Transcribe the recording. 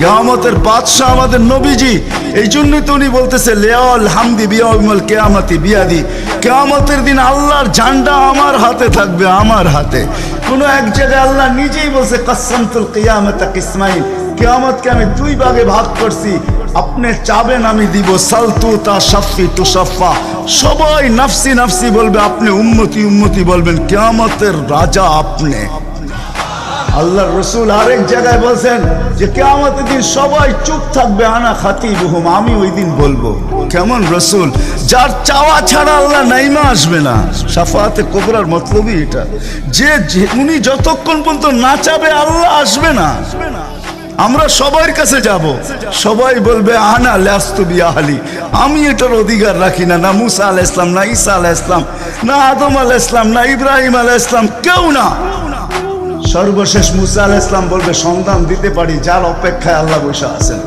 কিয়ামতের বাদশা আমাদের নবীজি। এই জন্যই তো উনি বলতেছে লিয়াল হামদি বিয়াউমুল কিয়ামতি বিয়াদি, কিয়ামতের দিন আল্লাহর ঝান্ডা আমার হাতে থাকবে, আমার হাতে। কোনো এক জায়গায় আল্লাহ নিজেই বলছে কাসসামতুল কিয়ামাতা কিসমাইন, কিয়ামতকে আমি দুই ভাগে ভাগ করছি, আপনি চাবেন আমি দিব, সালতু তা শাফি তু শাফা, সবাই নাফসি নাফসি বলবে, আপনি উম্মতি উম্মতি বলবেন, কিয়ামতের রাজা আপনি। আল্লাহর রাসূল আরেক জায়গায় বলছেন যে কিয়ামতের দিন সবাই চুপ থাকবে, আনা খাতিবুহুম, আমি ওই দিন বলবো। কেমন রাসূল, যার চাওয়া ছাড়া আল্লাহ নাইমা আসবে না। শাফাআতে কুবরার মতলবই এটা, যে উনি যতক্ষণ পর্যন্ত না চাবে আল্লাহ আসবে না। আমরা সবার কাছে যাব, সবাই বলবে আনা লাস্তু বিআহলি, আমি এটার অধিকার রাখি না। না মুসা আলাইহিস সালাম, না ঈসা আলাইহিস সালাম, না আদম আলাইহিস সালাম, না ইব্রাহিম আলাইহিস সালাম, কেউ না। সর্বশেষ মুসা আলাইহিস সালাম বলবে সন্ধান দিতে পারি, যার অপেক্ষায় আল্লাহ বসে আছেন।